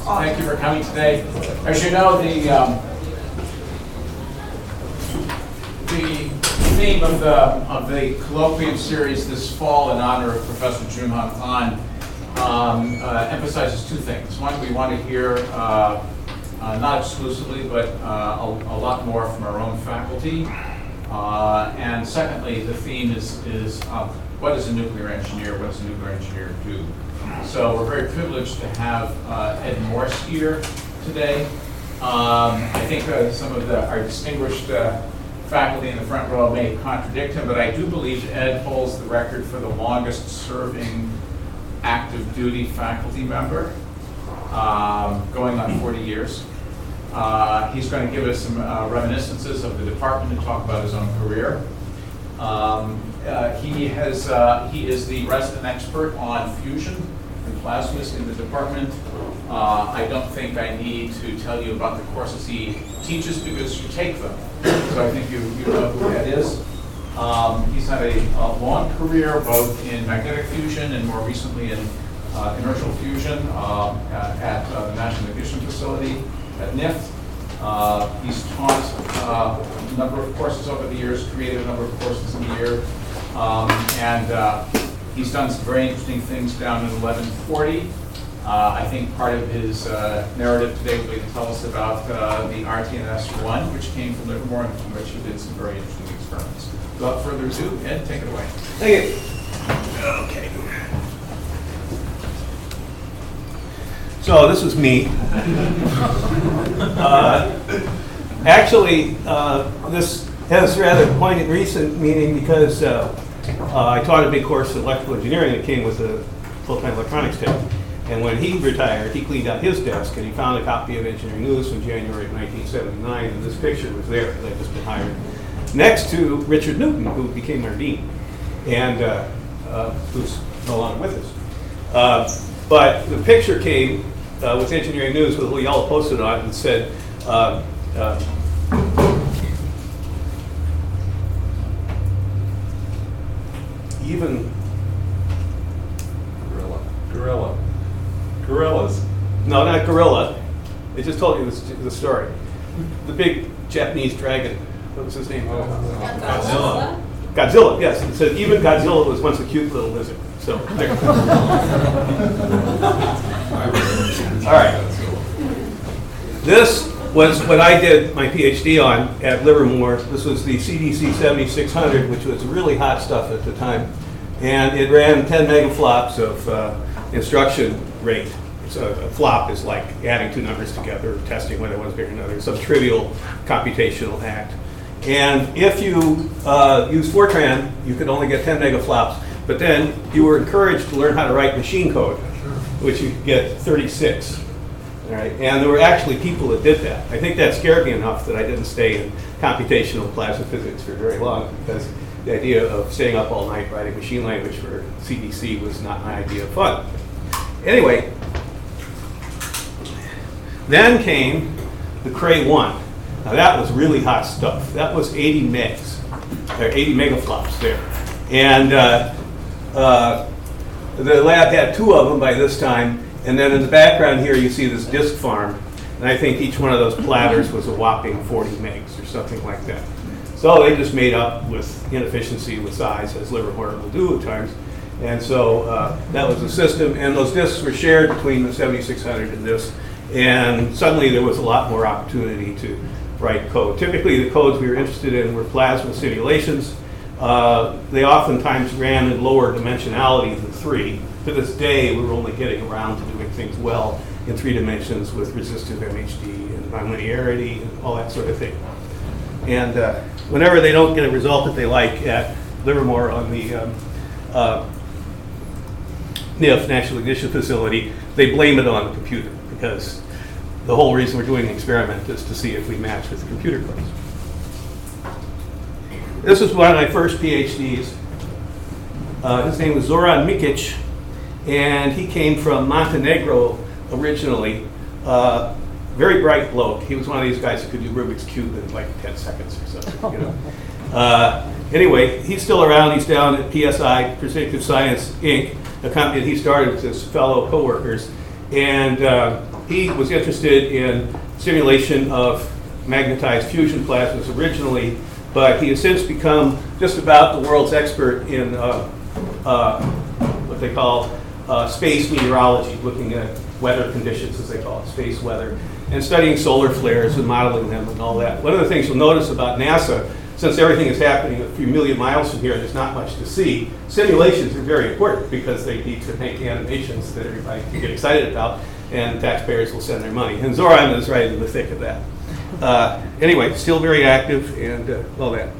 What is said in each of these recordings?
Thank you for coming today. As you know, the theme of the colloquium series this fall in honor of Professor Junhan Ahn emphasizes two things. One, we want to hear not exclusively, but a lot more from our own faculty. And secondly, the theme is what is a nuclear engineer? What does a nuclear engineer do? So we're very privileged to have Ed Morse here today. I think some of our distinguished faculty in the front row may contradict him, but I do believe Ed holds the record for the longest serving active duty faculty member, going on 40 years. He's going to give us some reminiscences of the department and talk about his own career. He is the resident expert on fusion and plasmas in the department. I don't think I need to tell you about the courses he teaches because you take them. So I think you know who that is. He's had a long career both in magnetic fusion and more recently in inertial fusion at the National Ignition Facility at NIF. He's taught a number of courses over the years, created a number of courses in the year, and he's done some very interesting things down in 1140. I think part of his narrative today will be to tell us about the RTNS-1, which came from Livermore, and from which he did some very interesting experiments. Without further ado, Ed, take it away. Thank you. Okay. So this is me. Actually, this has rather poignant recent meaning because I taught a big course in electrical engineering that came with a full-time electronics tech. And when he retired, he cleaned out his desk and he found a copy of Engineering News from January of 1979, and this picture was there that I'd just been hired next to Richard Newton, who became our dean, and who's no longer with us. But the picture came with Engineering News with a little yellow post-it on it and said, Gorillas. No, not gorilla. It just told you the story. The big Japanese dragon. What was his name? Godzilla. Godzilla, yes. It said even Godzilla was once a cute little lizard. So, there. All right. This was what I did my PhD on at Livermore. This was the CDC 7600, which was really hot stuff at the time. And it ran 10 megaflops of instruction rate. So a flop is like adding two numbers together, testing whether one's bigger than the other, some trivial computational act. And if you use Fortran, you could only get 10 megaflops, but then you were encouraged to learn how to write machine code, which you could get 36. All right? And there were actually people that did that. I think that scared me enough that I didn't stay in computational plasma physics for very long, because the idea of staying up all night writing machine language for CDC was not my idea of fun. Anyway, then came the Cray-I. Now that was really hot stuff. That was 80 megs, or 80 megaflops there. And the lab had two of them by this time. And then in the background here, you see this disk farm. And I think each one of those platters was a whopping 40 megs or something like that. So they just made up with inefficiency with size, as Livermore will do at times. And so that was the system. And those disks were shared between the 7600 and this. And suddenly there was a lot more opportunity to write code. Typically the codes we were interested in were plasma simulations. They oftentimes ran in lower dimensionality than 3. To this day, we're only getting around to doing things well in 3 dimensions with resistive MHD and nonlinearity and all that sort of thing. And whenever they don't get a result that they like at Livermore on the NIF, National Ignition Facility, they blame it on the computer, because the whole reason we're doing the experiment is to see if we match with the computer codes. This is one of my first PhDs. His name was Zoran Mikich, and he came from Montenegro originally. Very bright bloke. He was one of these guys who could do Rubik's Cube in like 10 seconds or something, you know. Anyway, he's still around. He's down at PSI, Predictive Science, Inc., a company that he started with his fellow coworkers. And he was interested in simulation of magnetized fusion plasmas originally, but he has since become just about the world's expert in what they call space meteorology, looking at weather conditions, as they call it, space weather, and studying solar flares and modeling them and all that. One of the things you'll notice about NASA, since everything is happening a few million miles from here, there's not much to see. Simulations are very important because they need to make animations that everybody can get excited about, and taxpayers will send their money. And Zoran is right in the thick of that. Anyway, still very active and all that.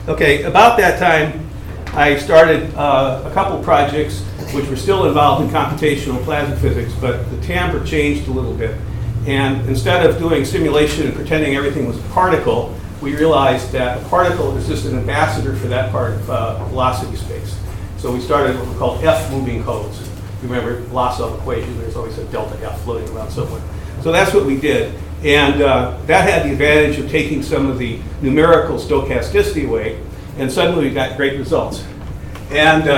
Okay, about that time, I started a couple projects which were still involved in computational plasma physics, but the timbre changed a little bit. And instead of doing simulation and pretending everything was a particle, we realized that a particle is just an ambassador for that part of velocity space. So we started what we call F-moving codes. You remember Vlasov equation, there's always a delta F floating around somewhere. So that's what we did. And that had the advantage of taking some of the numerical stochasticity away, and suddenly we got great results. And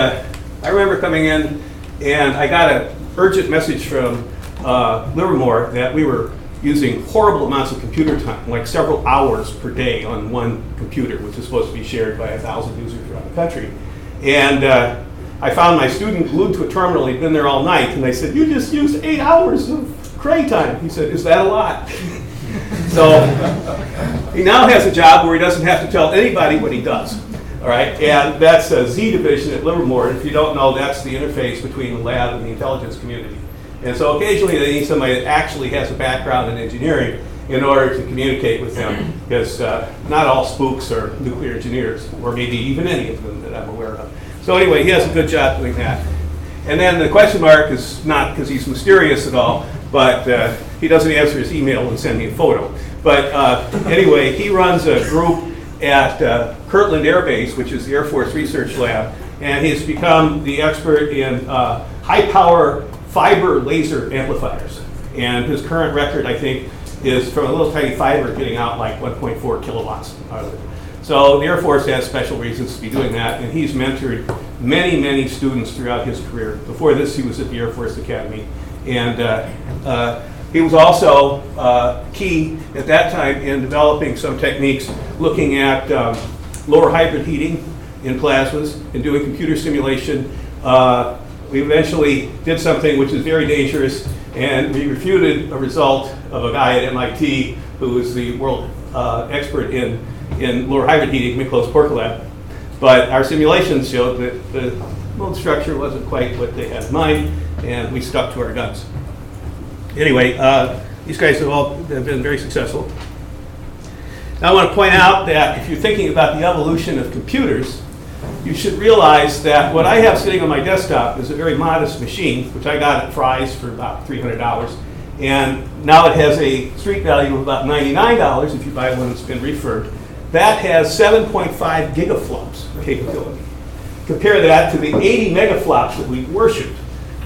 I remember coming in, and I got an urgent message from Livermore that we were using horrible amounts of computer time, like several hours per day on one computer, which is supposed to be shared by 1,000 users around the country. And I found my student glued to a terminal. He'd been there all night, and I said, "You just used 8 hours of Cray time." He said, "Is that a lot?" So he now has a job where he doesn't have to tell anybody what he does. All right, and that's a Z division at Livermore. If you don't know, that's the interface between the lab and the intelligence community. And so occasionally they need somebody that actually has a background in engineering in order to communicate with them, because not all spooks are nuclear engineers, or maybe even any of them that I'm aware of. So anyway, he has a good job doing that. And then the question mark is not because he's mysterious at all, but he doesn't answer his email and send me a photo. But anyway, he runs a group at Kirtland Air Base, which is the Air Force Research Lab, and he's become the expert in high-power fiber laser amplifiers. And his current record, I think, is from a little tiny fiber getting out like 1.4 kilowatts out of it. So the Air Force has special reasons to be doing that, and he's mentored many, many students throughout his career. Before this, he was at the Air Force Academy, and he was also key at that time in developing some techniques looking at lower hybrid heating in plasmas and doing computer simulation. We eventually did something which is very dangerous, and we refuted a result of a guy at MIT who was the world expert in lower hybrid heating, Miklos Porkolab. But our simulations showed that the mode structure wasn't quite what they had in mind, and we stuck to our guns. Anyway, these guys have been very successful. Now I want to point out that if you're thinking about the evolution of computers, you should realize that what I have sitting on my desktop is a very modest machine, which I got at Fry's for about $300. And now it has a street value of about $99 if you buy one that's been refurbed. That has 7.5 gigaflops capability. Compare that to the 80 megaflops that we worshipped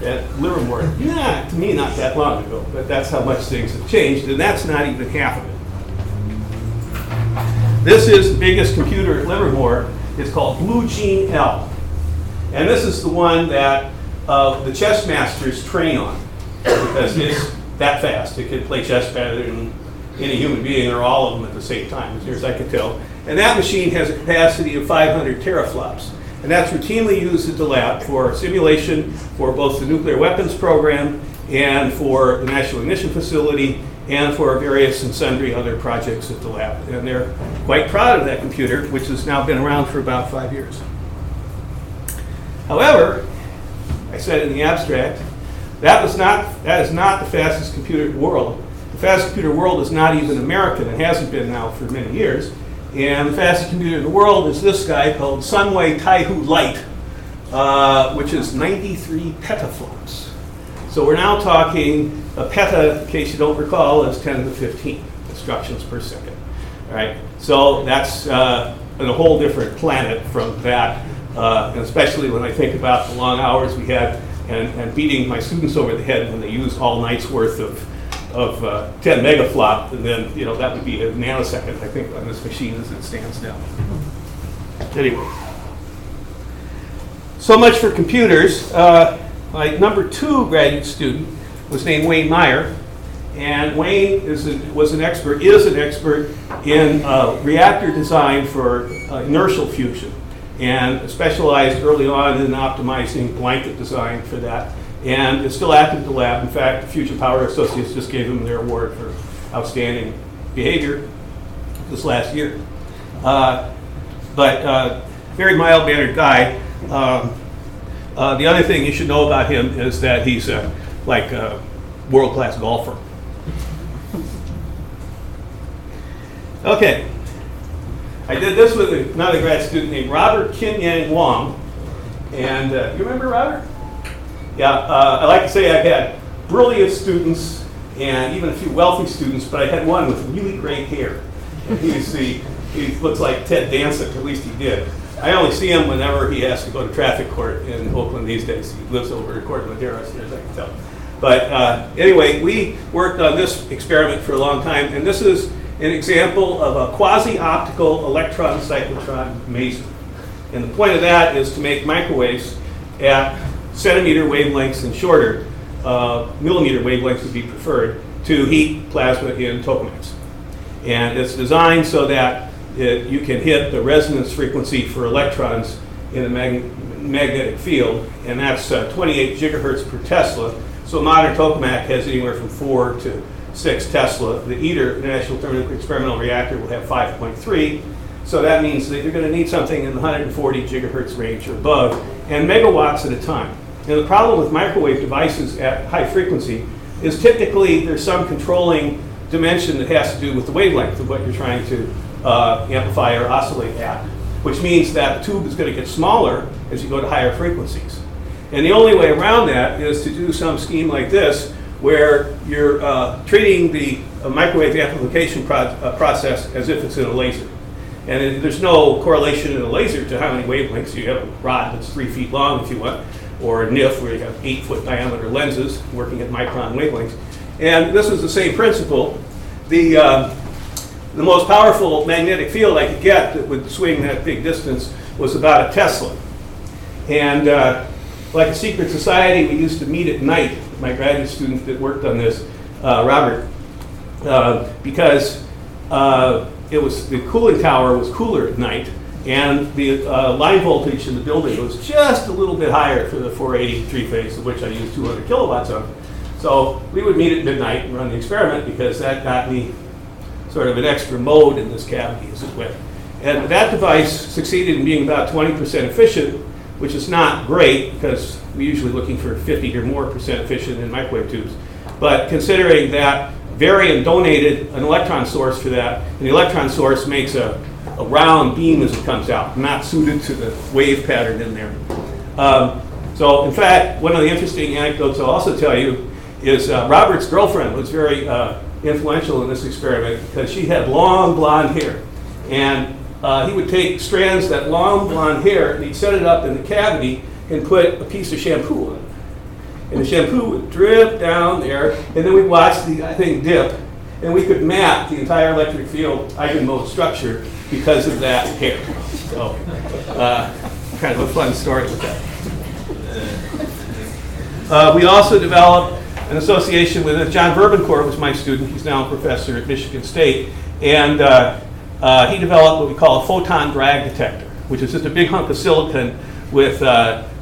at Livermore. Yeah, to me, not that long ago, but that's how much things have changed, and that's not even half of it. This is the biggest computer at Livermore. It's called Blue Gene L. And this is the one that the chess masters train on, because it's that fast. It can play chess better than any human being, or all of them at the same time, as near as I can tell. And that machine has a capacity of 500 teraflops. And that's routinely used at the lab for simulation for both the nuclear weapons program and for the National Ignition Facility and for various and sundry other projects at the lab. And they're quite proud of that computer, which has now been around for about 5 years. However, I said in the abstract, that is not the fastest computer in the world. The fastest computer in the world is not even American. It hasn't been now for many years. And the fastest computer in the world is this guy called Sunway Taihu Lite, which is 93 petaflops. So we're now talking, a peta, in case you don't recall, is 10 to the 15 instructions per second. All right, so that's on a whole different planet from that, and especially when I think about the long hours we had and beating my students over the head when they used all night's worth of 10 megaflop, and then that would be a nanosecond, I think, on this machine as it stands now. Anyway, so much for computers. My number 2 graduate student was named Wehmeyer. And Wayne is an expert in reactor design for inertial fusion, and specialized early on in optimizing blanket design for that, and is still active at the lab. In fact, the Fusion Power Associates just gave him their award for outstanding behavior this last year. But very mild-mannered guy. The other thing you should know about him is that he's like a world-class golfer. Okay, I did this with another grad student named Robert Kim Yang Wong, and you remember Robert? Yeah, I like to say I've had brilliant students and even a few wealthy students, but I had one with really great hair. And he looks like Ted Danson, at least he did. I only see him whenever he has to go to traffic court in Oakland these days. He lives over at Court Madera, as I can tell. But anyway, we worked on this experiment for a long time, and this is an example of a quasi-optical electron cyclotron mason. And the point of that is to make microwaves at centimeter wavelengths and shorter, millimeter wavelengths would be preferred, to heat plasma in tokamaks. And it's designed so that you can hit the resonance frequency for electrons in a magnetic field, and that's 28 gigahertz per Tesla. So a modern tokamak has anywhere from 4 to 6 Tesla. The ITER, International Thermonuclear Experimental Reactor, will have 5.3. So that means that you're going to need something in the 140 gigahertz range or above, and megawatts at a time. And the problem with microwave devices at high frequency is typically there's some controlling dimension that has to do with the wavelength of what you're trying to amplify or oscillate at, which means that the tube is going to get smaller as you go to higher frequencies. And the only way around that is to do some scheme like this, where you're treating the microwave amplification process as if it's in a laser. And there's no correlation in a laser to how many wavelengths. You have a rod that's 3 feet long if you want, or a NIF where you have 8-foot diameter lenses working at micron wavelengths. And this is the same principle. The most powerful magnetic field I could get that would swing that big distance was about a Tesla. And like a secret society, we used to meet at night, my graduate student that worked on this, Robert, because the cooling tower was cooler at night, and the line voltage in the building was just a little bit higher for the 480 three-phase, of which I used 200 kilowatts of. So we would meet at midnight and run the experiment, because that got me sort of an extra mode in this cavity, as it went. And that device succeeded in being about 20% efficient, which is not great, because we're usually looking for 50 or more percent efficient in microwave tubes. But considering that Varian donated an electron source for that, and the electron source makes a round beam as it comes out, not suited to the wave pattern in there. So in fact, one of the interesting anecdotes I'll also tell you is Robert's girlfriend was very influential in this experiment, because she had long blonde hair. And he would take strands of that long blonde hair and he'd set it up in the cavity and put a piece of shampoo on it. And the shampoo would drip down there, and then we'd watch the thing dip, and we could map the entire electric field eigenmode structure because of that hair. So, kind of a fun story with that. We also developed an association with John Verbancourt was my student. He's now a professor at Michigan State, and he developed what we call a photon drag detector, which is just a big hunk of silicon with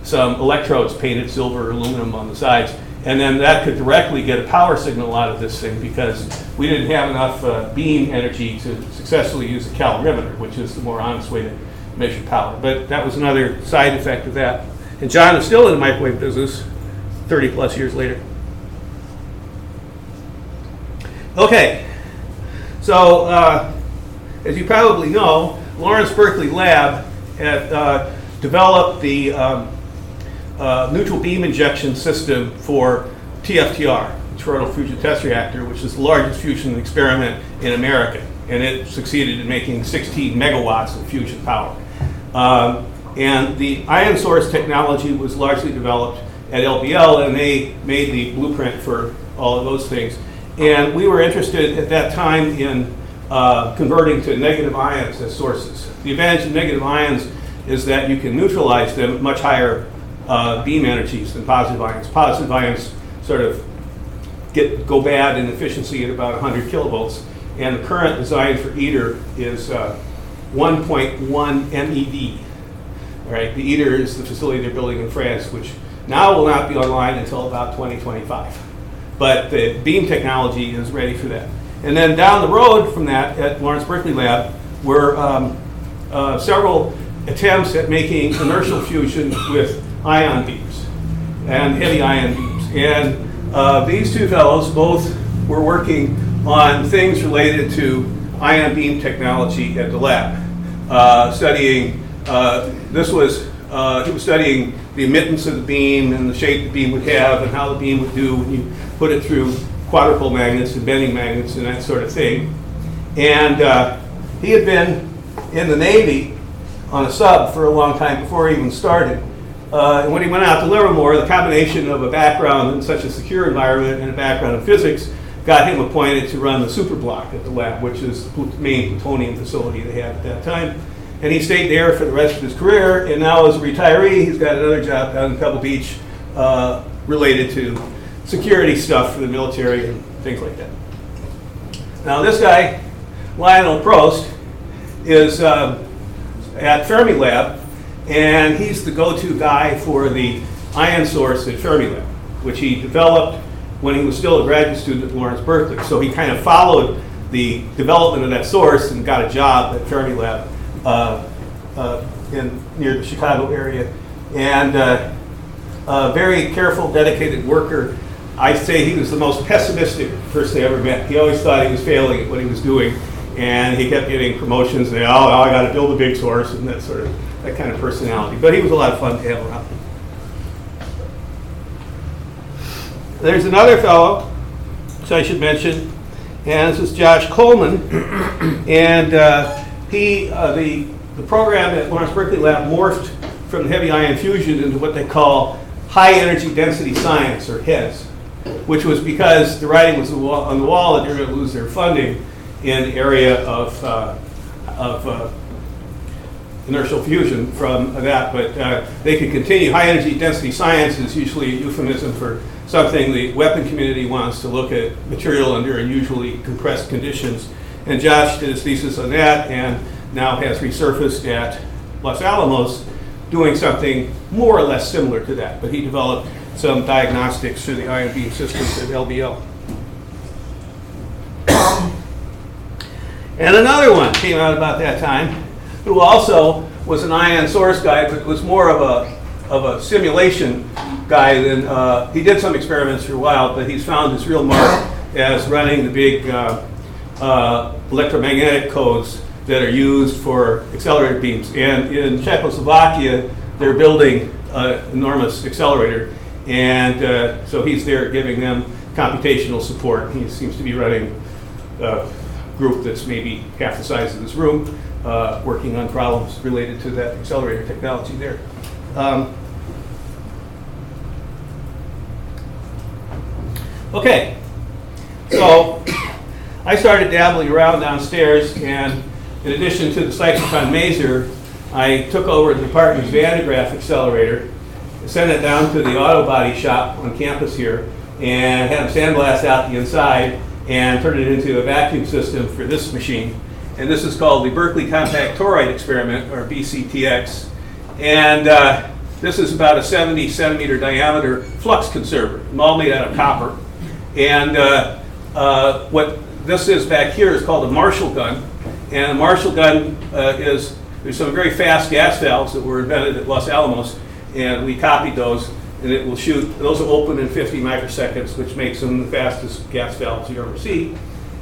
some electrodes painted silver or aluminum on the sides. And then that could directly get a power signal out of this thing, because we didn't have enough beam energy to successfully use a calorimeter, which is the more honest way to measure power. But that was another side effect of that. And John is still in the microwave business 30 plus years later. Okay, so as you probably know, Lawrence Berkeley Lab had developed the neutral beam injection system for TFTR, the Toroidal Fusion Test Reactor, which is the largest fusion experiment in America. And it succeeded in making 16 megawatts of fusion power. And the ion source technology was largely developed at LBL, and they made the blueprint for all of those things. And we were interested at that time in converting to negative ions as sources. The advantage of negative ions is that you can neutralize them at much higher beam energies than positive ions. Positive ions sort of go bad in efficiency at about 100 kilovolts. And the current design for ITER is 1.1 MeV. All right, the ITER is the facility they're building in France, which now will not be online until about 2025. But the beam technology is ready for that. And then down the road from that at Lawrence Berkeley Lab were several attempts at making inertial fusion with ion beams and heavy ion beams. And these two fellows both were working on things related to ion beam technology at the lab, studying, he was studying the emittance of the beam and the shape the beam would have and how the beam would do when you put it through quadrupole magnets and bending magnets and that sort of thing. And he had been in the Navy on a sub for a long time before he even started. And when he went out to Livermore, the combination of a background in such a secure environment and a background in physics got him appointed to run the superblock at the lab, which is the main plutonium facility they had at that time. And he stayed there for the rest of his career, and now as a retiree, he's got another job down in Pebble Beach related to security stuff for the military and things like that. Now this guy, Lionel Prost, is at Fermi Lab, and he's the go-to guy for the ion source at Fermi Lab, which he developed when he was still a graduate student at Lawrence Berkeley. So he kind of followed the development of that source and got a job at Fermi Lab near the Chicago area. And a very careful, dedicated worker. I say he was the most pessimistic person I ever met. He always thought he was failing at what he was doing, and he kept getting promotions and, I got to build a big source and that kind of personality. But he was a lot of fun to have around. There's another fellow, which I should mention, and this is Josh Coleman, and the program at Lawrence Berkeley Lab morphed from heavy ion fusion into what they call high energy density science, or HEDS, which was because the writing was on the wall that they were going to lose their funding in the area of inertial fusion from that, but they could continue. High energy density science is usually a euphemism for something the weapon community wants to look at material under unusually compressed conditions. And Josh did his thesis on that and now has resurfaced at Los Alamos doing something more or less similar to that. But he developed some diagnostics for the ion beam systems at LBL. And another one came out about that time, who also was an ion source guy, but was more of a simulation guy than, he did some experiments for a while, but he's found his real mark as running the big electromagnetic codes that are used for accelerator beams. And in Czechoslovakia, they're building an enormous accelerator. And so he's there giving them computational support. He seems to be running a group that's maybe half the size of this room, working on problems related to that accelerator technology there. Okay, so I started dabbling around downstairs, and in addition to the cyclotron maser, I took over the department's Van de Graaff accelerator, sent it down to the auto body shop on campus here, and had them sandblast out the inside and turn it into a vacuum system for this machine. And this is called the Berkeley Compact Toroid Experiment, or BCTX. And this is about a 70 centimeter diameter flux conserver, all made out of copper. And what this is back here is called a Marshall gun. And a Marshall gun there's some very fast gas valves that were invented at Los Alamos, and we copied those, and it will shoot, those will open in 50 microseconds, which makes them the fastest gas valves you ever see.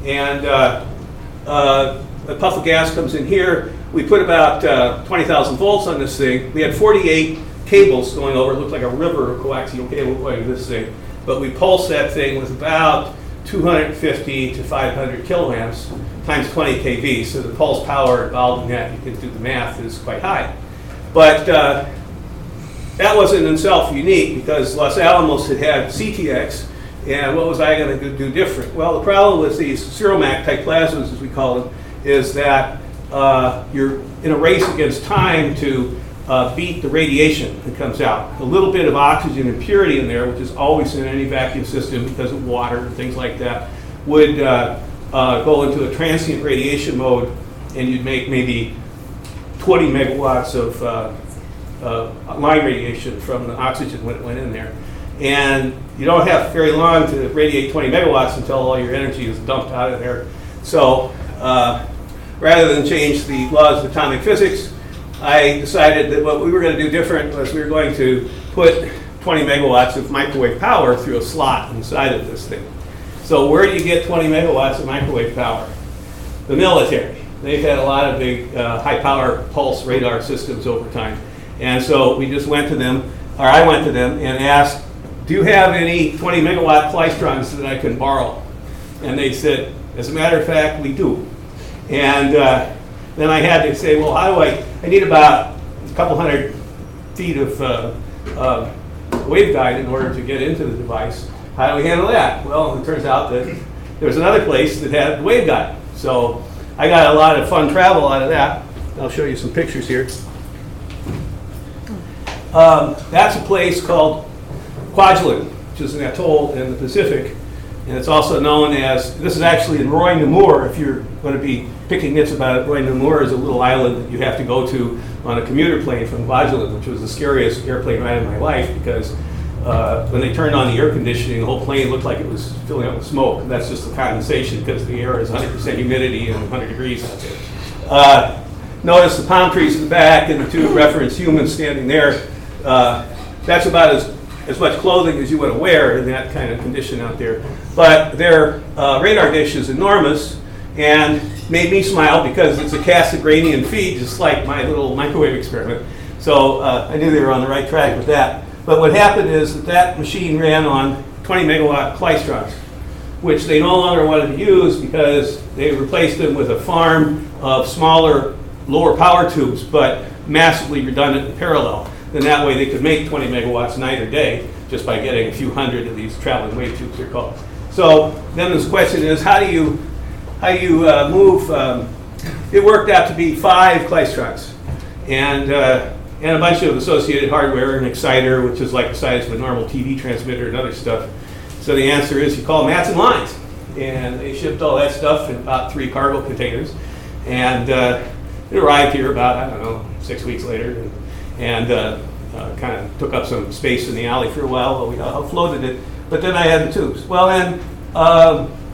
And a puff of gas comes in here. We put about 20,000 volts on this thing. We had 48 cables going over. It looked like a river of coaxial cable going to this thing. But we pulse that thing with about 250 to 500 kiloamps times 20 kV. So the pulse power involved in that, you can do the math, is quite high. But that wasn't in itself unique, because Los Alamos had CTX, and what was I going to do different? Well, the problem with these Ceromac type plasmas, as we call them, is that you're in a race against time to beat the radiation that comes out. A little bit of oxygen impurity in there, which is always in any vacuum system because of water and things like that, would go into a transient radiation mode, and you'd make maybe 20 megawatts of line radiation from the oxygen when it went in there. And you don't have very long to radiate 20 megawatts until all your energy is dumped out of there. So rather than change the laws of atomic physics, I decided that what we were going to do different was we were going to put 20 megawatts of microwave power through a slot inside of this thing. So where do you get 20 megawatts of microwave power? The military. They've had a lot of big high power pulse radar systems over time. And so we just went to them, or I went to them and asked, do you have any 20 megawatt klystrons that I can borrow? And they said, as a matter of fact, we do. And then I had to say, well, how do I need about a couple hundred feet of waveguide in order to get into the device. How do we handle that? Well, it turns out that there was another place that had the waveguide. So I got a lot of fun travel out of that. I'll show you some pictures here. That's a place called Kwajalein, which is an atoll in the Pacific. And it's also known as, this is actually in Wehmeyer, if you're going to be picking nits about it. Wehmeyer is a little island that you have to go to on a commuter plane from Kwajalein, which was the scariest airplane ride of my life because when they turned on the air conditioning, the whole plane looked like it was filling up with smoke. And that's just the condensation because the air is 100% humidity and 100 degrees out there. Notice the palm trees in the back and the two reference humans standing there. That's about as much clothing as you want to wear in that kind of condition out there. But their radar dish is enormous and made me smile because it's a Cassegrainian feed, just like my little microwave experiment. So I knew they were on the right track with that. But what happened is that that machine ran on 20 megawatt klystrons, which they no longer wanted to use because they replaced them with a farm of smaller, lower power tubes, but massively redundant and parallel. Then that way they could make 20 megawatts night or day just by getting a few hundred of these traveling wave tubes, they're called. So then this question is, how do you move? It worked out to be 5 klystrons and a bunch of associated hardware, an exciter, which is like the size of a normal TV transmitter and other stuff. So the answer is you call Mats and Lines. And they shipped all that stuff in about 3 cargo containers. And it arrived here about, I don't know, 6 weeks later. And kind of took up some space in the alley for a while while we offloaded it. But then I had the tubes. Well, then,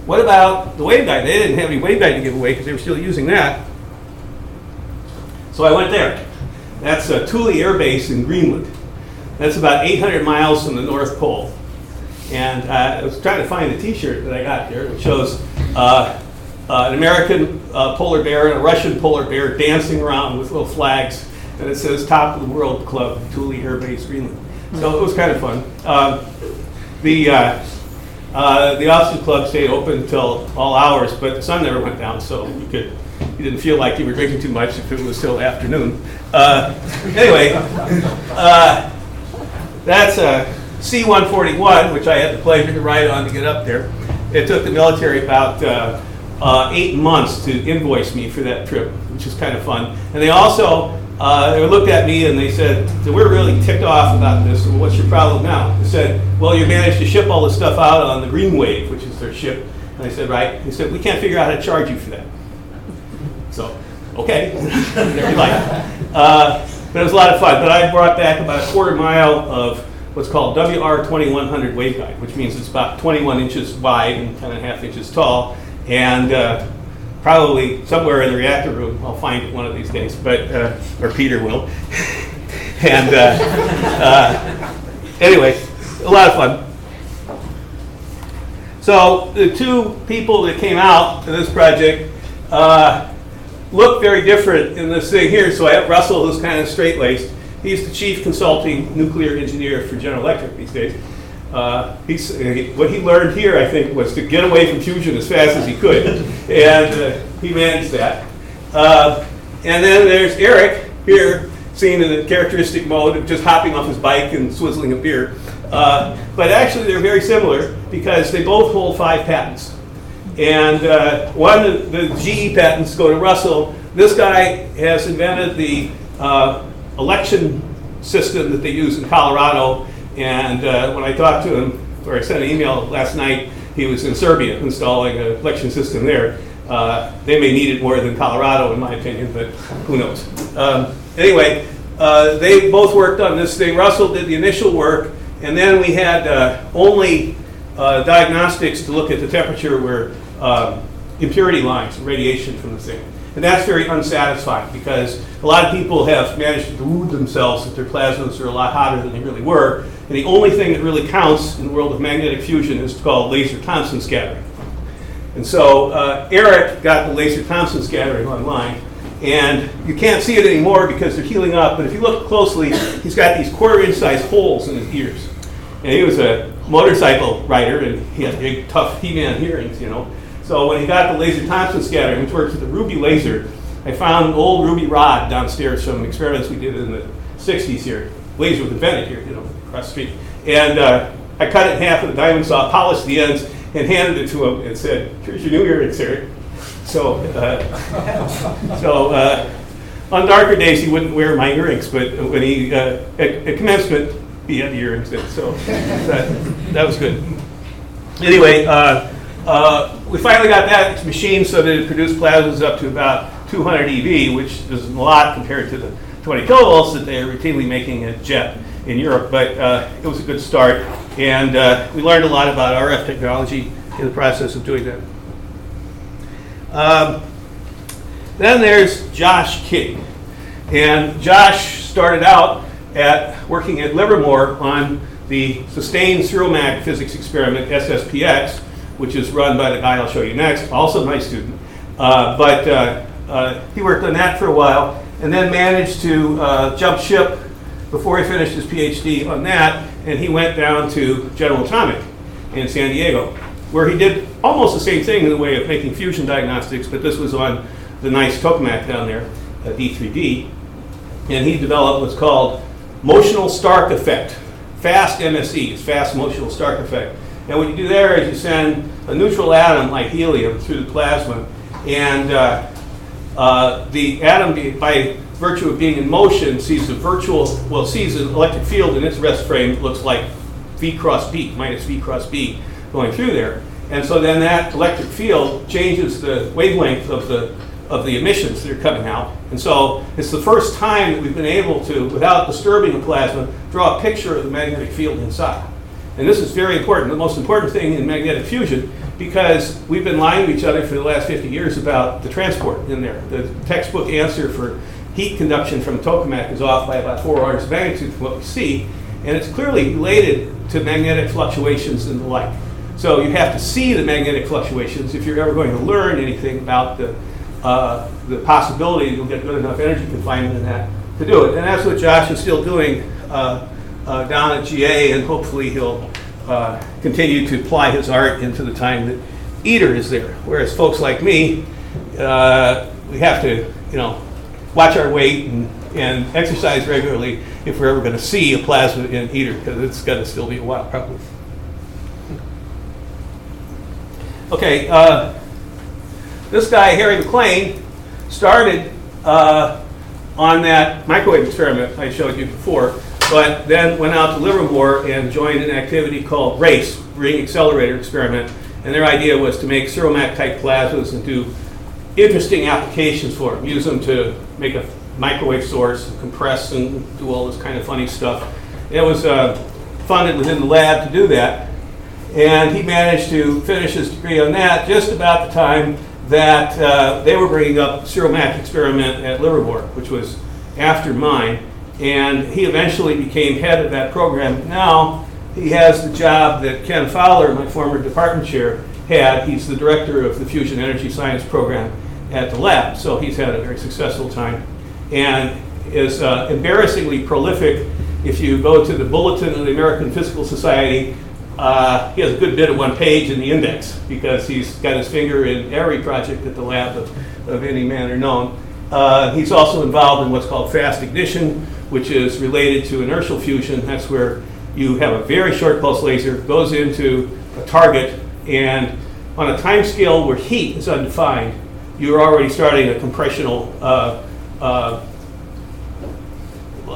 what about the waveguide? They didn't have any waveguide to give away because they were still using that. So I went there. That's Thule Air Base in Greenland. That's about 800 miles from the North Pole. And I was trying to find a T-shirt that I got there, which shows an American polar bear and a Russian polar bear dancing around with little flags. And it says Top of the World Club, Thule Air Base, Greenland. So it was kind of fun. The Oxygen Club stayed open until all hours, but the sun never went down, so you didn't feel like you were drinking too much if it was still afternoon. Anyway, that's a C-141, which I had the pleasure to ride on to get up there. It took the military about 8 months to invoice me for that trip, which is kind of fun. And they also they looked at me and they said, so we're really ticked off about this. So what's your problem now? They said, well, you managed to ship all this stuff out on the Green Wave, which is their ship. And I said, right. They said, we can't figure out how to charge you for that. So, okay, whatever you like. But it was a lot of fun. But I brought back about a quarter mile of what's called WR2100 waveguide, which means it's about 21 inches wide and 10.5 inches tall. And probably somewhere in the reactor room, I'll find it one of these days, but or Peter will. And anyway, a lot of fun. So the 2 people that came out to this project look very different in this thing here. So I have Russell, who's kind of straight-laced. He's the chief consulting nuclear engineer for General Electric these days. What he learned here, I think, was to get away from fusion as fast as he could, and he managed that. And then there's Eric here, seen in a characteristic mode of just hopping off his bike and swizzling a beer. But actually, they're very similar because they both hold 5 patents. And the GE patents go to Russell. This guy has invented the election system that they use in Colorado. And when I talked to him, or I sent an email last night, he was in Serbia installing an election system there. They may need it more than Colorado, in my opinion, but who knows. Anyway, they both worked on this thing. Russell did the initial work, and then we had only diagnostics to look at the temperature where impurity lines, radiation from the thing. And that's very unsatisfying because a lot of people have managed to delude themselves that their plasmas are a lot hotter than they really were. And the only thing that really counts in the world of magnetic fusion is called laser Thomson scattering. And so Eric got the laser Thomson scattering online. And you can't see it anymore because they're healing up. But if you look closely, he's got these quarter-inch size holes in his ears. And he was a motorcycle rider, and he had big, tough He-Man hearings, you know. So when he got the laser Thomson scattering, which works with the ruby laser, I found an old ruby rod downstairs from experiments we did in the 60s here. Laser was invented here, you know, across the street. And I cut it in half with a diamond saw, polished the ends, and handed it to him and said, "Here's your new earrings, Eric." So, on darker days he wouldn't wear my earrings, but when he at commencement he had the earrings then. So that was good. Anyway, we finally got that machine so that it produced plasmas up to about 200 eV, which is a lot compared to the 20 kilovolts that they are routinely making at JET in Europe. But it was a good start, and we learned a lot about RF technology in the process of doing that. Then there's Josh King. And Josh started out working at Livermore on the sustained zero-mag physics experiment, SSPX, which is run by the guy I'll show you next, also my student. But he worked on that for a while and then managed to jump ship before he finished his PhD on that, and he went down to General Atomic in San Diego, where he did almost the same thing in the way of making fusion diagnostics, but this was on the nice tokamak down there, D3D, and he developed what's called motional Stark effect. Fast MSE is fast motional Stark effect. And what you do there is you send a neutral atom like helium through the plasma, and the atom, by virtue of being in motion, sees sees an electric field in its rest frame that looks like V cross B, minus V cross B, going through there. And so then that electric field changes the wavelength of the emissions that are coming out. And so it's the first time that we've been able to, without disturbing the plasma, draw a picture of the magnetic field inside. And this is very important, the most important thing in magnetic fusion, because we've been lying to each other for the last 50 years about the transport in there. The textbook answer for heat conduction from tokamak is off by about 4 orders of magnitude from what we see, and it's clearly related to magnetic fluctuations and the like. So you have to see the magnetic fluctuations if you're ever going to learn anything about the possibility you'll get good enough energy confinement in that to do it. And that's what Josh is still doing down at GA, and hopefully he'll continue to apply his art into the time that ITER is there. Whereas folks like me, we have to, watch our weight and exercise regularly if we're ever going to see a plasma in ITER, because it's going to still be a while probably. Okay, this guy, Harry McLean, started on that microwave experiment I showed you before, but then went out to Livermore and joined an activity called RACE, Ring Accelerator Experiment, and their idea was to make zero-mag type plasmas and do interesting applications for them, use them to make a microwave source, compress and do all this kind of funny stuff. It was funded within the lab to do that, and he managed to finish his degree on that just about the time that they were bringing up zero-mag experiment at Livermore, which was after mine, and he eventually became head of that program. Now he has the job that Ken Fowler, my former department chair, had. He's the director of the Fusion Energy Science program at the lab, so he's had a very successful time and is embarrassingly prolific. If you go to the Bulletin of the American Physical Society, he has a good bit of one page in the index because he's got his finger in every project at the lab of any manner known. He's also involved in what's called fast ignition, which is related to inertial fusion. That's where you have a very short pulse laser, goes into a target, and on a time scale where heat is undefined, you're already starting a compressional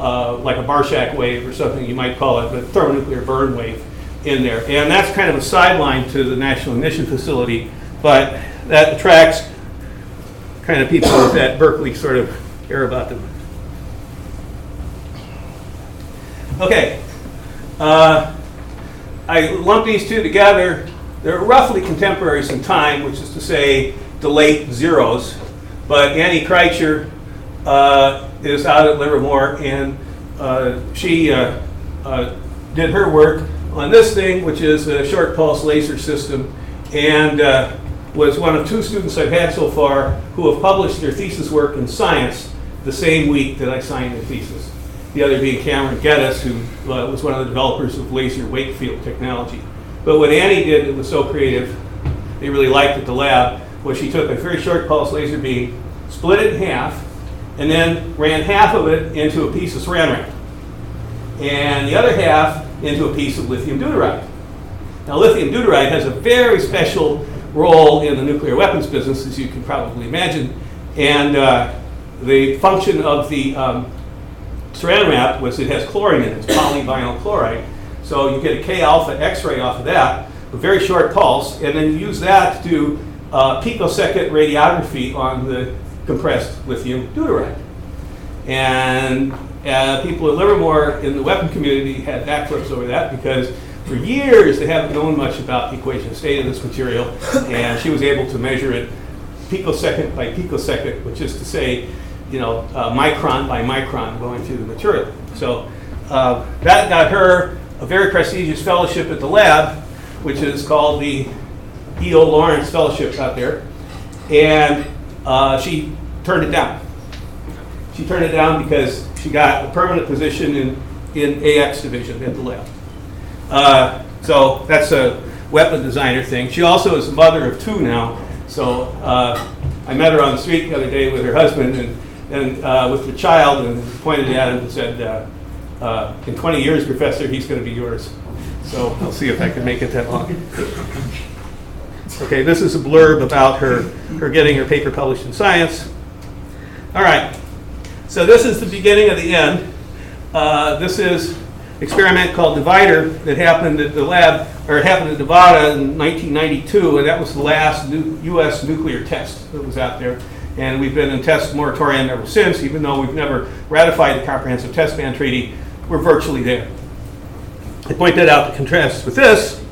like a Barshak wave or something you might call it, but thermonuclear burn wave in there. And that's kind of a sideline to the National Ignition Facility, but that attracts kind of people that Berkeley sort of care about them. Okay, I lumped these two together. They're roughly contemporaries in time, which is to say the late zeros. But Annie Kreitzer is out at Livermore, and she did her work on this thing, which is a short pulse laser system, and was one of 2 students I've had so far who have published their thesis work in Science the same week that I signed their thesis. The other being Cameron Geddes, who was one of the developers of laser wake field technology. But what Annie did that was so creative, they really liked at the lab, was she took a very short pulse laser beam, split it in half, and then ran half of it into a piece of saran wrap, and the other half into a piece of lithium deuteride. Now, lithium deuteride has a very special role in the nuclear weapons business, as you can probably imagine, and the function of the saran wrap was it has chlorine in it, it's polyvinyl chloride, so you get a K-alpha X-ray off of that, a very short pulse, and then you use that to do picosecond radiography on the compressed lithium deuteride. And people at Livermore in the weapon community had backflips over that because for years they haven't known much about the equation of state of this material, and she was able to measure it picosecond by picosecond, which is to say, micron by micron going through the material. So that got her a very prestigious fellowship at the lab, which is called the E.O. Lawrence Fellowship out there, and she turned it down. She turned it down because she got a permanent position in AX division at the lab. So that's a weapon designer thing. She also is a mother of 2 now. So I met her on the street the other day with her husband and with the child, and pointed at him and said, in 20 years, Professor, he's going to be yours. So I'll see if I can make it that long. Okay, this is a blurb about her getting her paper published in Science. All right, so this is the beginning of the end. This is an experiment called Divider that happened at the lab, or it happened in Nevada in 1992, and that was the last U.S. nuclear test that was out there. And we've been in test moratorium ever since, even though we've never ratified the Comprehensive Test Ban Treaty, we're virtually there. I point that out to contrast with this.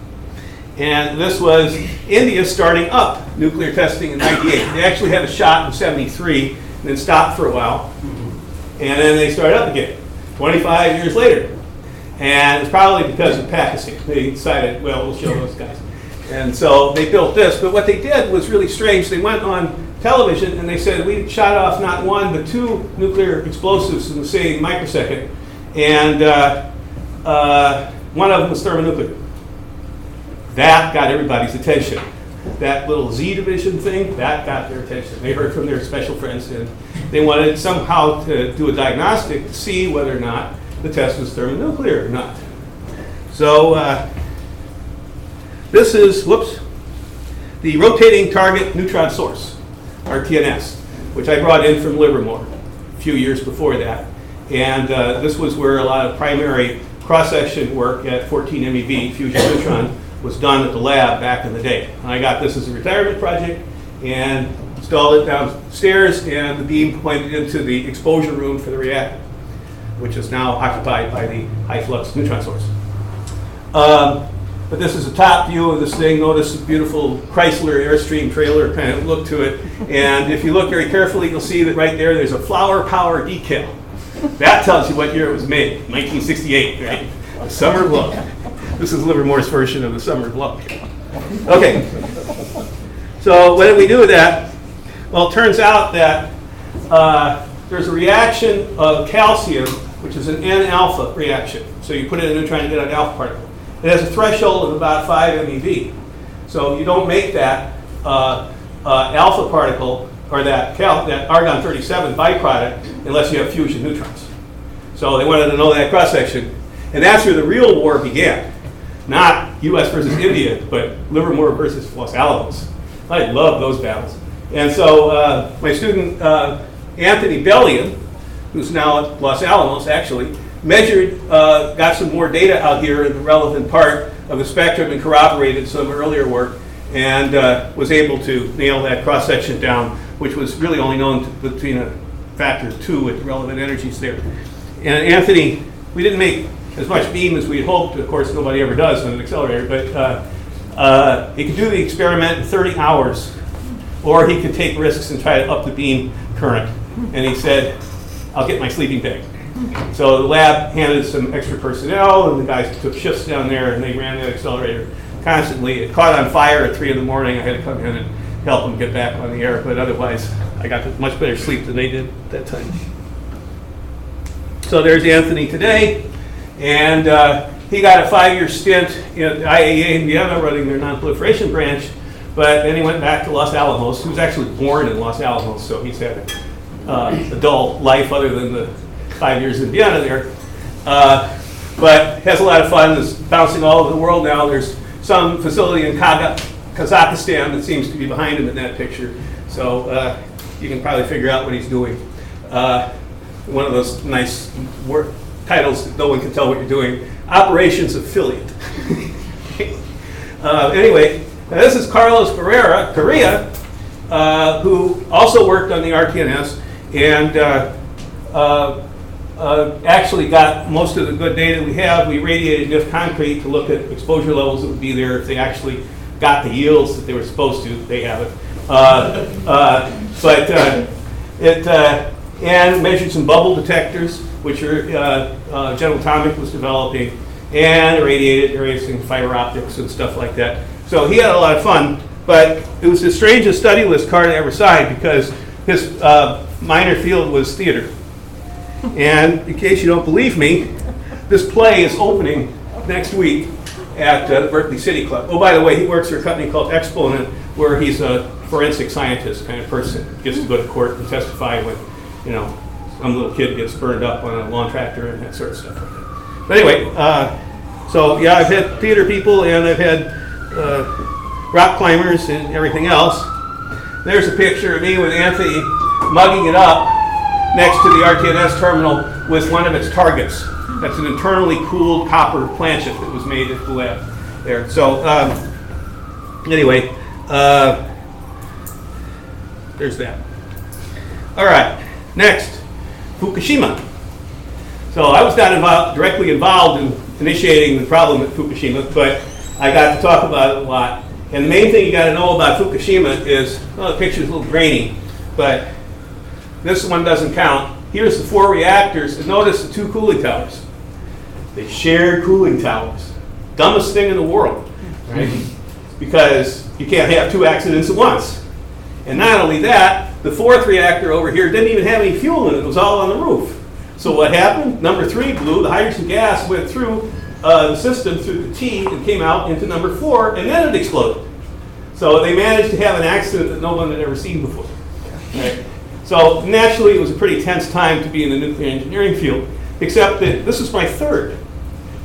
And this was India starting up nuclear testing in 98. They actually had a shot in 73 and then stopped for a while. And then they started up again 25 years later. And it's probably because of Pakistan. They decided, well, we'll show those guys. And so they built this. But what they did was really strange. They went on television and they said, we shot off not 1 but 2 nuclear explosives in the same microsecond. And one of them was thermonuclear. That got everybody's attention. That little Z division thing, that got their attention. They heard from their special friends, and they wanted somehow to do a diagnostic to see whether or not the test was thermonuclear or not. So this is, the Rotating Target Neutron Source, RTNS, which I brought in from Livermore a few years before that. And this was where a lot of primary cross-section work at 14 MeV, fusion neutron, was done at the lab back in the day. And I got this as a retirement project and installed it downstairs, and the beam pointed into the exposure room for the reactor, which is now occupied by the high flux neutron source. But this is a top view of this thing. Notice the beautiful Chrysler Airstream trailer kind of look to it. And if you look very carefully, you'll see that right there's a flower power decal. That tells you what year it was made, 1968, right? The summer blow. This is Livermore's version of the summer blow. Okay, so what did we do with that? Well, it turns out that there's a reaction of calcium, which is an N-alpha reaction. So you put it in a neutron to get an alpha particle. It has a threshold of about 5 MeV. So you don't make that alpha particle, or that argon-37 byproduct, unless you have fusion neutrons. So they wanted to know that cross-section. And that's where the real war began. Not US versus India, but Livermore versus Los Alamos. I love those battles. And so my student, Anthony Bellion, who's now at Los Alamos, actually, measured, got some more data out here in the relevant part of the spectrum and corroborated some earlier work, and was able to nail that cross-section down, which was really only known between a factor of 2 at the relevant energies there. And Anthony, we didn't make as much beam as we had hoped. Of course, nobody ever does on an accelerator, but he could do the experiment in 30 hours, or he could take risks and try to up the beam current. And he said, I'll get my sleeping bag. So the lab handed some extra personnel, and the guys took shifts down there, and they ran that accelerator constantly. It caught on fire at 3 in the morning. I had to come in and help them get back on the air, but otherwise, I got much better sleep than they did at that time. So there's Anthony today, and he got a 5-year stint at IAEA in Vienna running their non-proliferation branch, but then he went back to Los Alamos. He was actually born in Los Alamos, so he's had a dull life other than the 5 years in Vienna there. But has a lot of fun, is bouncing all over the world now. There's some facility in Kazakhstan that seems to be behind him in that picture. So you can probably figure out what he's doing. One of those nice titles that no one can tell what you're doing. Operations affiliate. Anyway, this is Carlos Correa, who also worked on the RTNS and actually got most of the good data we have. We irradiated enough concrete to look at exposure levels that would be there if they actually got the yields that they were supposed to. They haven't. And measured some bubble detectors, which are General Atomic was developing, and irradiated erasing fiber optics and stuff like that. So he had a lot of fun, but it was the strangest study list card I ever signed because his minor field was theater. And in case you don't believe me, this play is opening next week at the Berkeley City Club. Oh, by the way, he works for a company called Exponent, where he's a forensic scientist kind of person. Gets to go to court and testify when, you know, some little kid gets burned up on a lawn tractor and that sort of stuff like that. But anyway, so yeah, I've had theater people and I've had rock climbers and everything else. There's a picture of me with Anthony mugging it up next to the RTNS terminal with one of its targets. That's an internally cooled copper planchet that was made at the lab there. So anyway, there's that. All right, next, Fukushima. So I was not directly involved in initiating the problem at Fukushima, but I got to talk about it a lot. And the main thing you got to know about Fukushima is, well, the picture's a little grainy, but this one doesn't count. Here's the 4 reactors, and notice the 2 cooling towers. They shared cooling towers. Dumbest thing in the world, right? Because you can't have 2 accidents at once. And not only that, the 4th reactor over here didn't even have any fuel in it. It was all on the roof. So what happened? Number 3 blew. The hydrogen gas went through the system through the T and came out into number 4, and then it exploded. So they managed to have an accident that no one had ever seen before. Right? So naturally, it was a pretty tense time to be in the nuclear engineering field, except that this was my 3rd.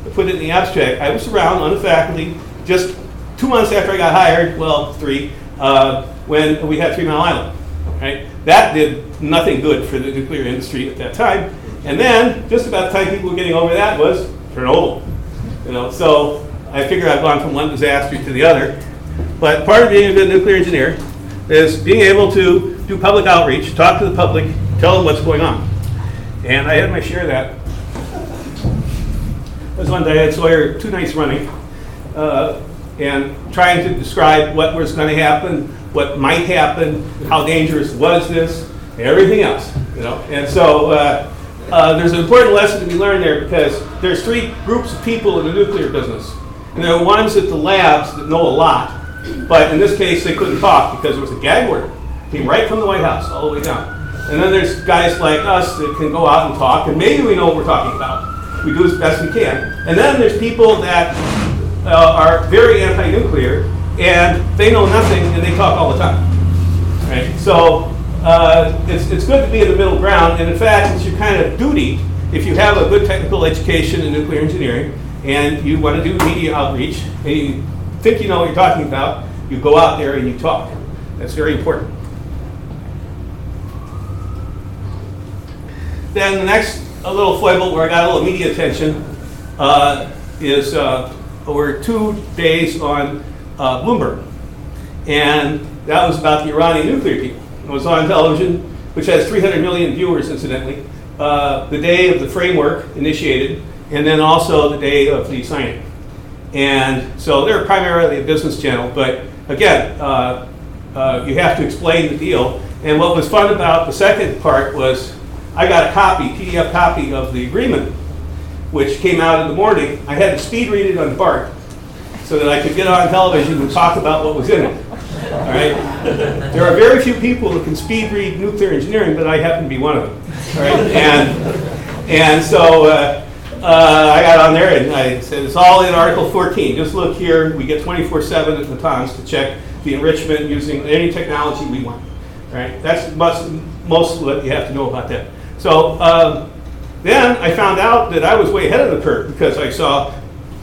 I put it in the abstract. I was around on the faculty just 2 months after I got hired, well, 3, when we had 3 Mile Island. Right? That did nothing good for the nuclear industry at that time. And then, just about the time people were getting over that was Chernobyl. You know, so I figure I've gone from one disaster to the other. But part of being a good nuclear engineer is being able to do public outreach, talk to the public, tell them what's going on. And I had my share of that. There was one day I had Sawyer 2 nights running, and trying to describe what was going to happen, what might happen, how dangerous was this, everything else. You know, and so there's an important lesson to be learned there because there's 3 groups of people in the nuclear business, and there are ones at the labs that know a lot, but in this case they couldn't talk because there was a gag order. Came right from the White House all the way down. And then there's guys like us that can go out and talk, and maybe we know what we're talking about. We do as best we can. And then there's people that are very anti-nuclear, and they know nothing, and they talk all the time. Right? So it's good to be in the middle ground, and in fact, it's your kind of duty, if you have a good technical education in nuclear engineering, and you want to do media outreach, and you think you know what you're talking about, you go out there and you talk. That's very important. then the next little foible where I got a little media attention is over 2 days on Bloomberg. And that was about the Iranian nuclear deal. It was on television, which has 300 million viewers, incidentally, the day of the framework initiated, and then also the day of the signing. And so they're primarily a business channel, but again, you have to explain the deal. And what was fun about the second part was I got a copy, PDF copy of the agreement, which came out in the morning. I had to speed read it on BART so that I could get on television and talk about what was in it. All right? There are very few people who can speed read nuclear engineering, but I happen to be one of them. All right? And so I got on there and I said, it's all in Article 14. Just look here. We get 24/7 at Natanz to check the enrichment using any technology we want. All right? That's most of what you have to know about that. So then I found out that I was way ahead of the curve because I saw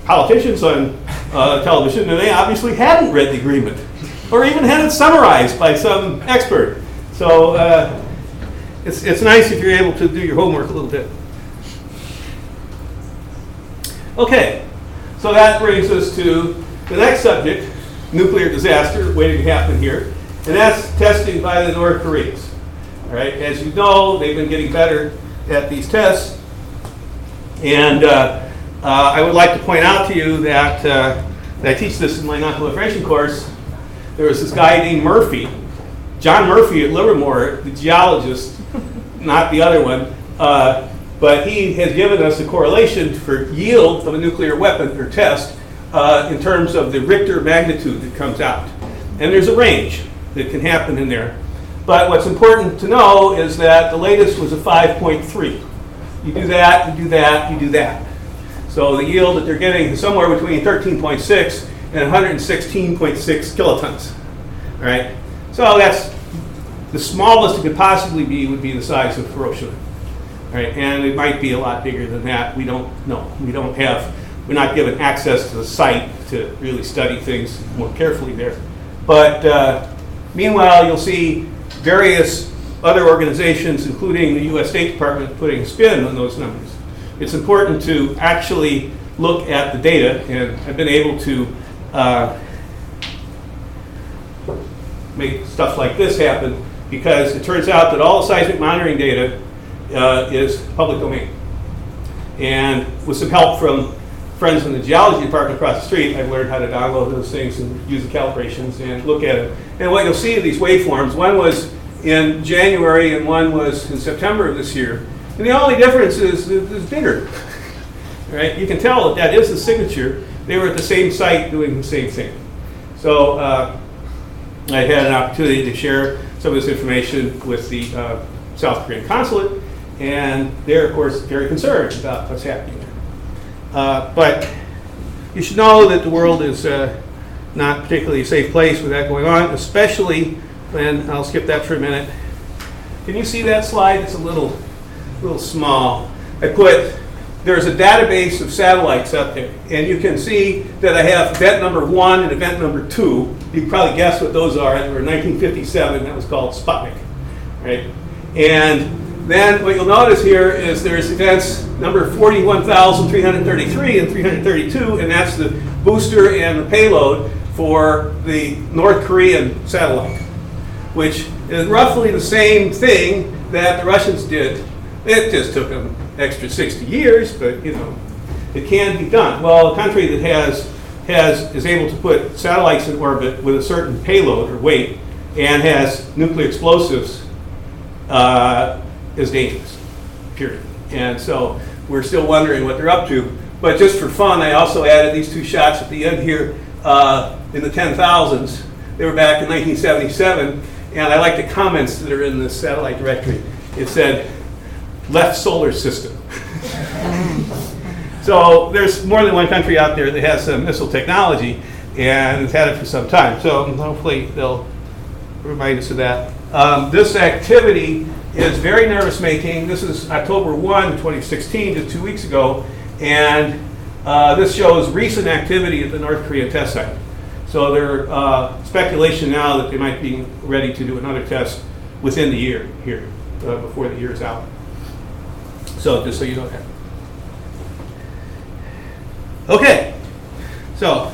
politicians on television and they obviously hadn't read the agreement or even had it summarized by some expert. So it's nice if you're able to do your homework a little bit. Okay, so that brings us to the next subject, nuclear disaster waiting to happen here, and that's testing by the North Koreans. All right, as you know, they've been getting better at these tests, and I would like to point out to you that I teach this in my non-proliferation course. There was this guy named Murphy, John Murphy at Livermore, the geologist, not the other one, but he has given us a correlation for yield of a nuclear weapon or test in terms of the Richter magnitude that comes out. And there's a range that can happen in there. But what's important to know is that the latest was a 5.3. You do that, you do that, you do that. So the yield that they're getting is somewhere between 13.6 and 116.6 kilotons. All right? So that's the smallest it could possibly be would be the size of Hiroshima. All right? And it might be a lot bigger than that. We don't know. We're not given access to the site to really study things more carefully there. But meanwhile, you'll see various other organizations, including the U.S. State Department, putting a spin on those numbers. It's important to actually look at the data, and I've been able to make stuff like this happen because it turns out that all the seismic monitoring data is public domain. And with some help from friends in the geology department across the street, I've learned how to download those things and use the calibrations and look at it. And what you'll see are these waveforms. One was in January and one was in September of this year. And the only difference is it's bigger. Right? You can tell that is the signature. They were at the same site doing the same thing. So I had an opportunity to share some of this information with the South Korean consulate, and they're, of course, very concerned about what's happening there. But you should know that the world is not particularly a safe place with that going on, especially when, I'll skip that for a minute. Can you see that slide? It's a little small. There's a database of satellites up there, and you can see that I have event number 1 and event number 2. You can probably guess what those are. They were in 1957. That was called Sputnik, right? And then what you'll notice here is there's events number 41,333 and 332, and that's the booster and the payload for the North Korean satellite, which is roughly the same thing that the Russians did. It just took them extra 60 years, but you know, it can be done. Well, a country that is able to put satellites in orbit with a certain payload or weight and has nuclear explosives is dangerous, period. And so we're still wondering what they're up to. But just for fun, I also added these 2 shots at the end here in the 10,000s. They were back in 1977, and I like the comments that are in this satellite directory. It said, left solar system. So there's more than one country out there that has some missile technology, and it's had it for some time. So hopefully they'll remind us of that. This activity is very nervous-making. This is October 1, 2016, just 2 weeks ago, and this shows recent activity at the North Korean test site. So there's speculation now that they might be ready to do another test within the year here, before the year is out. So just so you know that. Okay. So,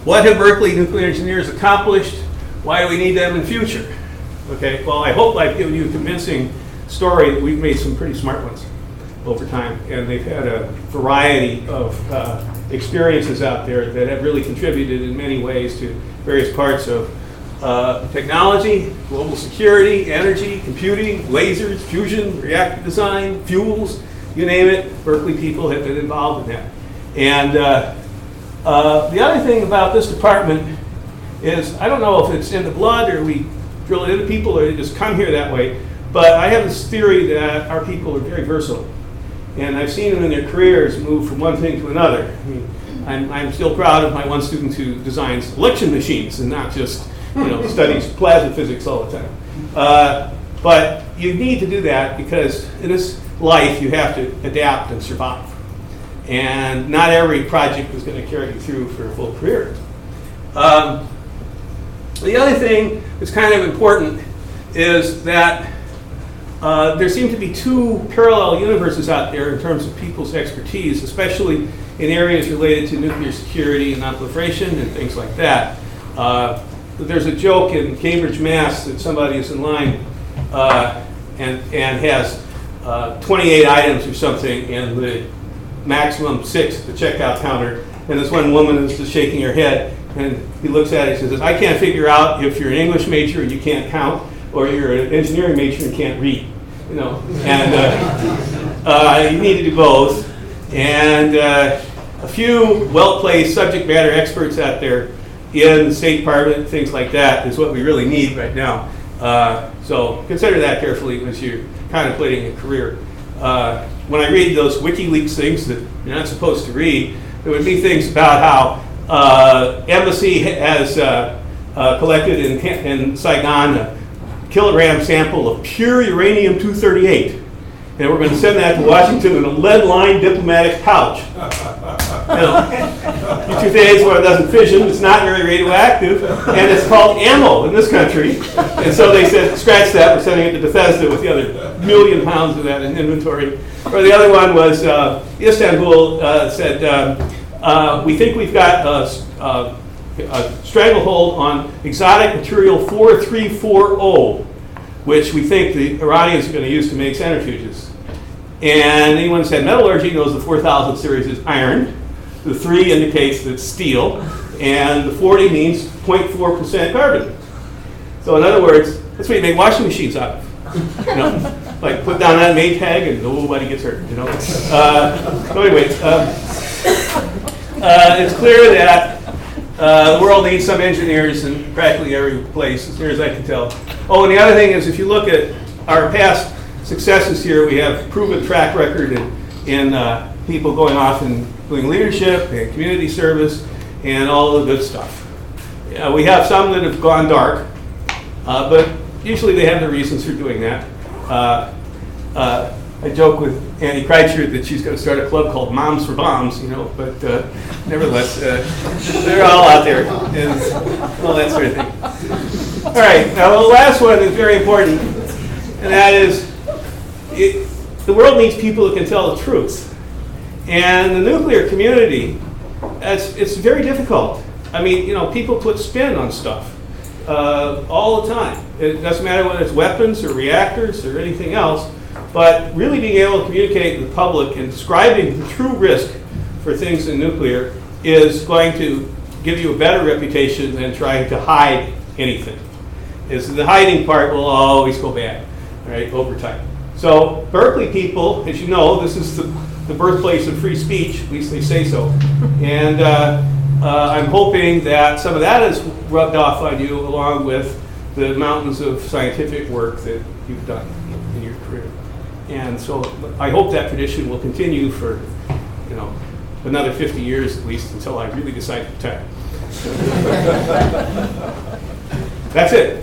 what have Berkeley nuclear engineers accomplished? Why do we need them in the future? Okay. Well, I hope I've given you a convincing story that we've made some pretty smart ones over time, and they've had a variety of experiences out there that have really contributed in many ways to various parts of technology, global security, energy, computing, lasers, fusion, reactor design, fuels, you name it. Berkeley people have been involved in that. And the other thing about this department is, I don't know if it's in the blood or we drill it into people or they just come here that way, but I have this theory that our people are very versatile. And I've seen them in their careers move from one thing to another. I mean, I'm still proud of my one student who designs election machines and not just, studies plasma physics all the time. But you need to do that because in this life you have to adapt and survive. And not every project is going to carry you through for a full career. The other thing that's kind of important is that there seem to be two parallel universes out there in terms of people's expertise, especially in areas related to nuclear security and non-proliferation and things like that. There's a joke in Cambridge, Mass. that somebody is in line and has 28 items or something and the maximum 6 at the checkout counter. And this one woman is just shaking her head and he looks at it and says, I can't figure out if you're an English major and you can't count or you're an engineering major and can't read. And you need to do both. And a few well-placed subject matter experts out there in the State Department, things like that, is what we really need right now. So consider that carefully as you're contemplating a career. When I read those WikiLeaks things that you're not supposed to read, there would be things about how embassy has collected in Saigon a kilogram sample of pure uranium-238. And we're going to send that to Washington in a lead-lined diplomatic pouch. U-238 is one that doesn't fission, it's not very radioactive, and it's called ammo in this country. And so they said, scratch that, we're sending it to Bethesda with the other 1 million pounds of that in inventory. Or the other one was Istanbul said, we think we've got a stranglehold on exotic material 4340, which we think the Iranians are going to use to make centrifuges. And anyone who's had metallurgy knows the 4000 series is iron. The 3 indicates that it's steel. And the 40 means 0.4% carbon. So in other words, that's what you make washing machines out of. Like put down that main tag and nobody gets hurt. So anyway, it's clear that the world needs some engineers in practically every place, as near as I can tell. Oh, and the other thing is, if you look at our past successes here, we have proven track record in people going off and doing leadership and community service and all the good stuff. We have some that have gone dark, but usually they have their reasons for doing that. I joke with Annie Kreitzer that she's going to start a club called Moms for Bombs, but nevertheless, they're all out there and all that sort of thing. All right, now the last one is very important, and that is the world needs people who can tell the truth. And the nuclear community, it's very difficult. I mean, people put spin on stuff all the time. It doesn't matter whether it's weapons or reactors or anything else. But really being able to communicate with the public and describing the true risk for things in nuclear is going to give you a better reputation than trying to hide anything. The hiding part will always go bad, right, over time. So Berkeley people, as you know, this is the birthplace of free speech, at least they say so. And I'm hoping that some of that is rubbed off on you along with the mountains of scientific work that you've done in your career. And so I hope that tradition will continue for, another 50 years at least until I really decide to retire. That's it.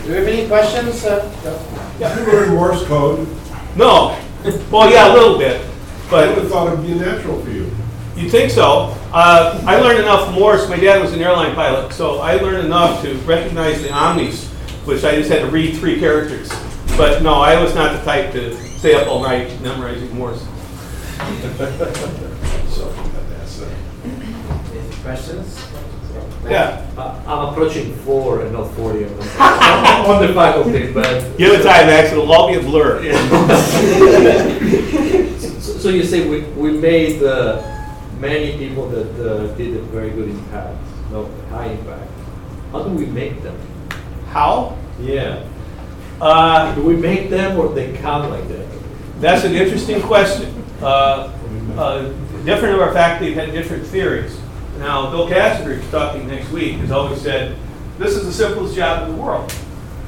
Do we have any questions? Yeah. You learn Morse code. No. Well, yeah, a little bit. I But would have thought it would be natural for you. you think so? I learned enough Morse. My dad was an airline pilot, so I learned enough to recognize the omnis, which I just had to read 3 characters. But no, I was not the type to stay up all night memorizing Morse. Any questions? Yeah. I'm approaching 4 and not 40 on the faculty, but... Give it time, Max. It'll all be a blur. So you say we made many people that did a very good impact, no high impact. How do we make them? How? Yeah. Do we make them or they come like that? That's an interesting question. Different of our faculty had different theories. Now, Bill Cassidy, who's talking next week, has always said, this is the simplest job in the world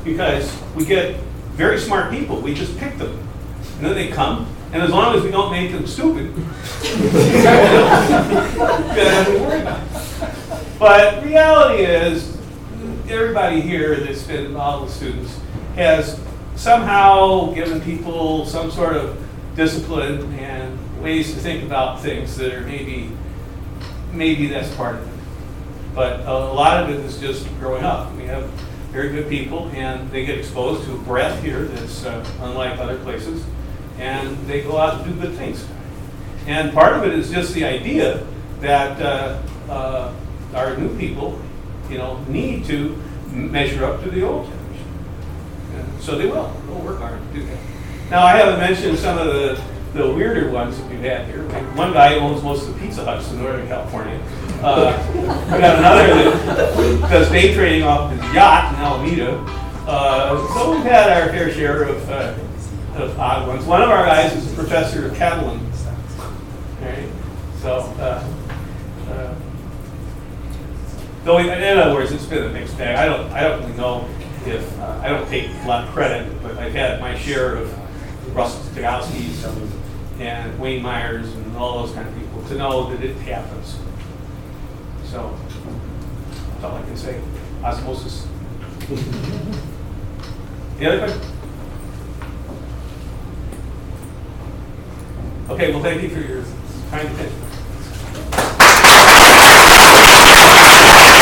because we get very smart people. We just pick them. And then they come, and as long as we don't make them stupid, we don't have to worry about it. But reality is, everybody here that's been involved with students has somehow given people some sort of discipline and ways to think about things that are maybe that's part of it. But a lot of it is just growing up. We have very good people, and they get exposed to a breadth here that's unlike other places, and they go out and do good things. And part of it is just the idea that our new people, need to measure up to the old generation. And so they will. They'll work hard to do that. Now, I haven't mentioned some of the weirder ones that we've had here. One guy owns most of the Pizza Huts in Northern California. We got another that does day trading off his yacht in Alameda. So we've had our fair share of odd ones. One of our guys is a professor of Kwajalein. Right? So, though in other words, it's been a mixed bag. I don't really know if I don't take a lot of credit, but I've had my share of Russell Stigowski's and Wehmeyers and all those kind of people to know that it happens. So that's all I can say. Osmosis. The other question? Okay, well, thank you for your kind attention.